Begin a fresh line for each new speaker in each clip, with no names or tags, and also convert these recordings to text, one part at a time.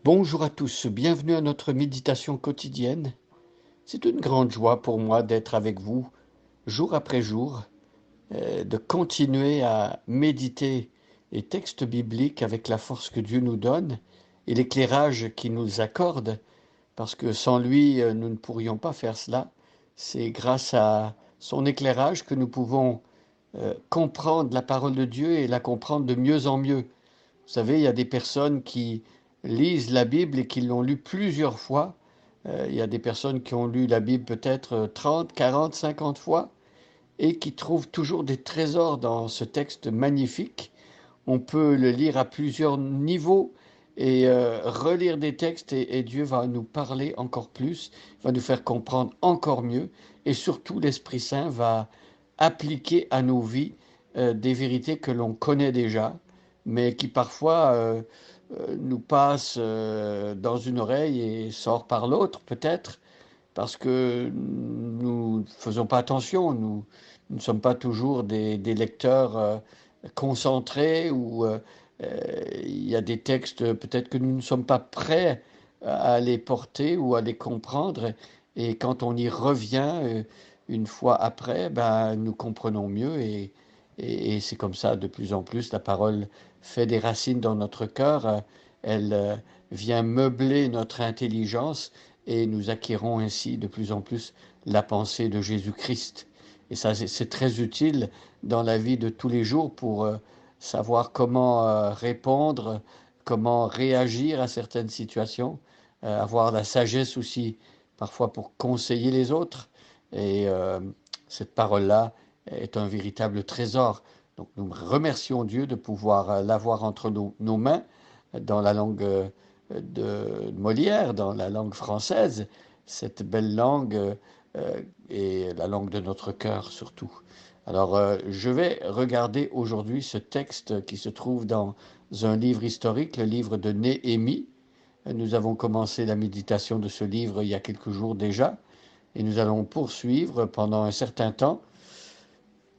Bonjour à tous, bienvenue à notre méditation quotidienne. C'est une grande joie pour moi d'être avec vous jour après jour, de continuer à méditer les textes bibliques avec la force que Dieu nous donne et l'éclairage qu'il nous accorde, parce que sans lui, nous ne pourrions pas faire cela. C'est grâce à son éclairage que nous pouvons comprendre la parole de Dieu et la comprendre de mieux en mieux. Vous savez, il y a des personnes qui lisent la Bible et qui l'ont lue plusieurs fois. Il y a des personnes qui ont lu la Bible peut-être 30, 40, 50 fois et qui trouvent toujours des trésors dans ce texte magnifique. On peut le lire à plusieurs niveaux et relire des textes et Dieu va nous parler encore plus, va nous faire comprendre encore mieux et surtout l'Esprit Saint va appliquer à nos vies des vérités que l'on connaît déjà, mais qui parfois nous passent dans une oreille et sortent par l'autre peut-être, parce que nous ne faisons pas attention, nous ne sommes pas toujours des lecteurs concentrés ou il y a des textes peut-être que nous ne sommes pas prêts à les porter ou à les comprendre et quand on y revient une fois après, ben, nous comprenons mieux et c'est comme ça de plus en plus la parole fait des racines dans notre cœur, elle vient meubler notre intelligence et nous acquérons ainsi de plus en plus la pensée de Jésus-Christ. Et ça, c'est très utile dans la vie de tous les jours pour savoir comment répondre, comment réagir à certaines situations, avoir la sagesse aussi parfois pour conseiller les autres. Et cette parole-là est un véritable trésor. Donc nous remercions Dieu de pouvoir l'avoir entre nos mains dans la langue de Molière, dans la langue française, cette belle langue et la langue de notre cœur surtout. Alors, je vais regarder aujourd'hui ce texte qui se trouve dans un livre historique, le livre de Néhémie. Nous avons commencé la méditation de ce livre il y a quelques jours déjà, et nous allons poursuivre pendant un certain temps.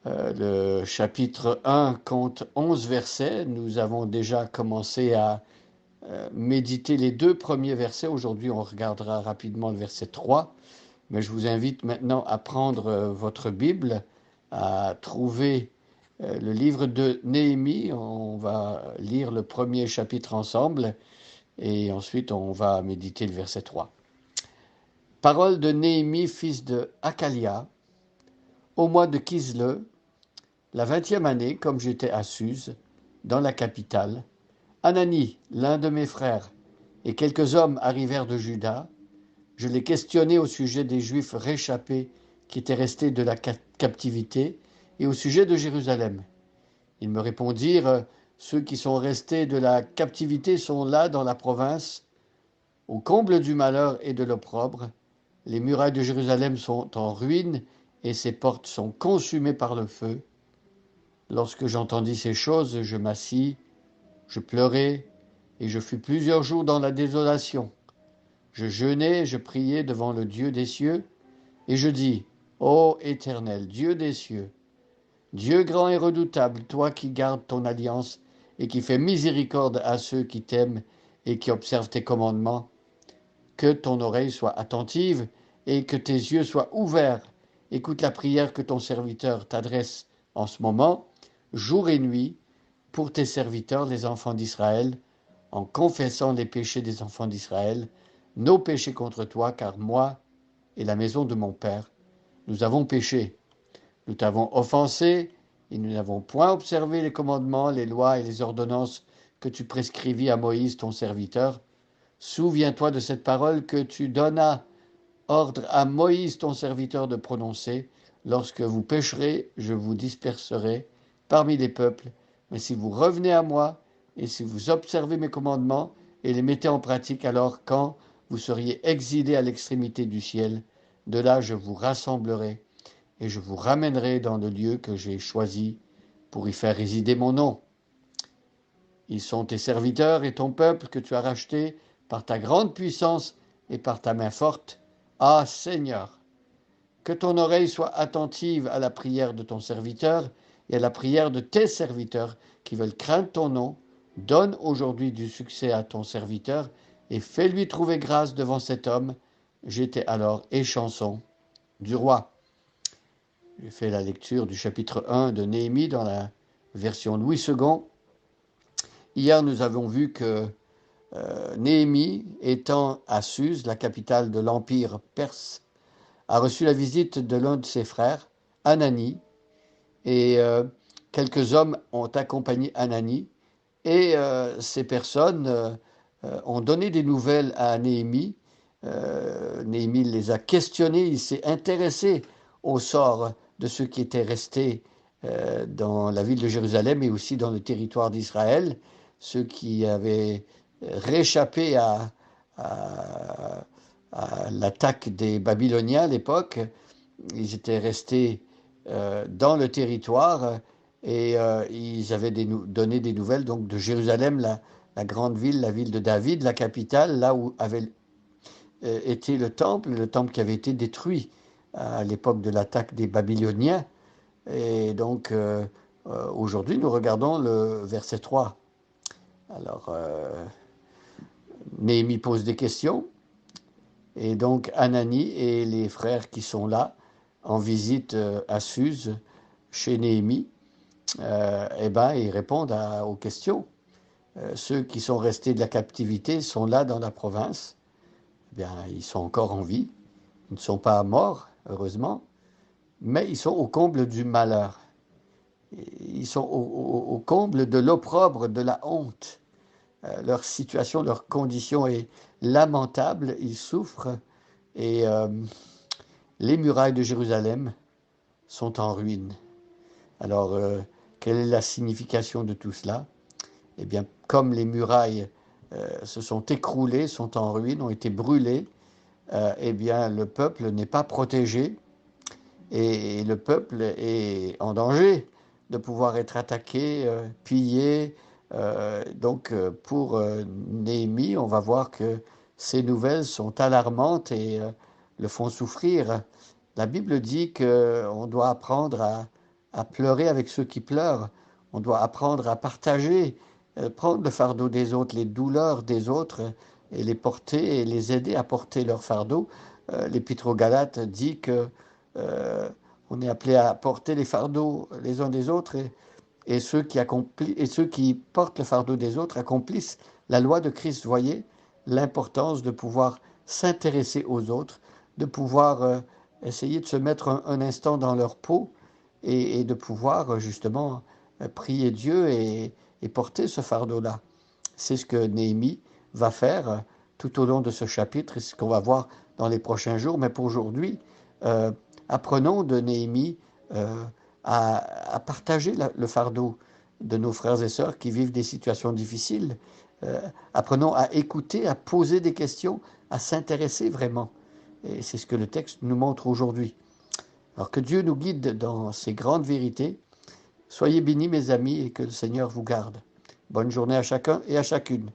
Le chapitre 1 compte 11 versets. Nous avons déjà commencé à méditer les deux premiers versets. Aujourd'hui, on regardera rapidement le verset 3. Mais je vous invite maintenant à prendre votre Bible, à trouver le livre de Néhémie. On va lire le premier chapitre ensemble et ensuite on va méditer le verset 3. Parole de Néhémie, fils de Hakalia, au mois de Kisle, la 20e année, comme j'étais à Suse, dans la capitale, Anani, l'un de mes frères, et quelques hommes arrivèrent de Juda. Je les questionnai au sujet des Juifs réchappés qui étaient restés de la captivité et au sujet de Jérusalem. Ils me répondirent, ceux qui sont restés de la captivité sont là dans la province, au comble du malheur et de l'opprobre. Les murailles de Jérusalem sont en ruine et ses portes sont consumées par le feu. Lorsque j'entendis ces choses, je m'assis, je pleurai et je fus plusieurs jours dans la désolation. Je jeûnai, je priai devant le Dieu des cieux, et je dis, ô Éternel, Dieu des cieux, Dieu grand et redoutable, toi qui gardes ton alliance et qui fais miséricorde à ceux qui t'aiment et qui observent tes commandements, que ton oreille soit attentive et que tes yeux soient ouverts. Écoute la prière que ton serviteur t'adresse en ce moment, jour et nuit, pour tes serviteurs, les enfants d'Israël, en confessant les péchés des enfants d'Israël, nos péchés contre toi, car moi et la maison de mon Père, nous avons péché. Nous t'avons offensé et nous n'avons point observé les commandements, les lois et les ordonnances que tu prescrivis à Moïse, ton serviteur. Souviens-toi de cette parole que tu donnas ordre à Moïse, ton serviteur, de prononcer. Lorsque vous pécherez, je vous disperserai parmi les peuples. Mais si vous revenez à moi, et si vous observez mes commandements et les mettez en pratique, alors quand vous seriez exilés à l'extrémité du ciel, de là je vous rassemblerai et je vous ramènerai dans le lieu que j'ai choisi pour y faire résider mon nom. Ils sont tes serviteurs et ton peuple que tu as racheté par ta grande puissance et par ta main forte. Ah Seigneur, que ton oreille soit attentive à la prière de ton serviteur et à la prière de tes serviteurs qui veulent craindre ton nom. Donne aujourd'hui du succès à ton serviteur et fais-lui trouver grâce devant cet homme. J'étais alors échanson du roi. J'ai fait la lecture du chapitre 1 de Néhémie dans la version Louis II. Hier, nous avons vu que Néhémie, étant à Suse, la capitale de l'Empire perse, a reçu la visite de l'un de ses frères, Anani, et quelques hommes ont accompagné Anani, et ces personnes ont donné des nouvelles à Néhémie. Néhémie les a questionnés, il s'est intéressé au sort de ceux qui étaient restés dans la ville de Jérusalem et aussi dans le territoire d'Israël, ceux qui avaient réchappé à l'attaque des Babyloniens à l'époque. Ils étaient restés dans le territoire et ils avaient donné des nouvelles donc de Jérusalem, la grande ville, la ville de David, la capitale, là où avait été le temple qui avait été détruit à l'époque de l'attaque des Babyloniens. Et donc aujourd'hui, nous regardons le verset 3. Alors, Néhémie pose des questions, et donc Anani et les frères qui sont là en visite à Suse chez Néhémie, eh ben, ils répondent aux questions. Ceux qui sont restés de la captivité sont là dans la province. Eh bien, ils sont encore en vie. Ils ne sont pas morts, heureusement, mais ils sont au comble du malheur. Ils sont au comble de l'opprobre, de la honte. Leur situation, leur condition est lamentable. Ils souffrent et les murailles de Jérusalem sont en ruine. Alors, quelle est la signification de tout cela? Eh bien, comme les murailles se sont écroulées, sont en ruine, ont été brûlées, eh bien, le peuple n'est pas protégé et le peuple est en danger de pouvoir être attaqué, pillé. Donc, pour Néhémie, on va voir que ces nouvelles sont alarmantes et le font souffrir. La Bible dit qu'on doit apprendre à pleurer avec ceux qui pleurent. On doit apprendre à partager, prendre le fardeau des autres, les douleurs des autres, et les porter et les aider à porter leur fardeau. L'Épître aux Galates dit que on est appelé à porter les fardeaux les uns des autres et ceux qui portent le fardeau des autres accomplissent la loi de Christ. Voyez l'importance de pouvoir s'intéresser aux autres, de pouvoir essayer de se mettre un instant dans leur peau et de pouvoir justement prier Dieu et porter ce fardeau-là. C'est ce que Néhémie va faire tout au long de ce chapitre et ce qu'on va voir dans les prochains jours. Mais pour aujourd'hui, apprenons de Néhémie à partager le fardeau de nos frères et sœurs qui vivent des situations difficiles. Apprenons à écouter, à poser des questions, à s'intéresser vraiment. Et c'est ce que le texte nous montre aujourd'hui. Alors que Dieu nous guide dans ces grandes vérités. Soyez bénis mes amis et que le Seigneur vous garde. Bonne journée à chacun et à chacune.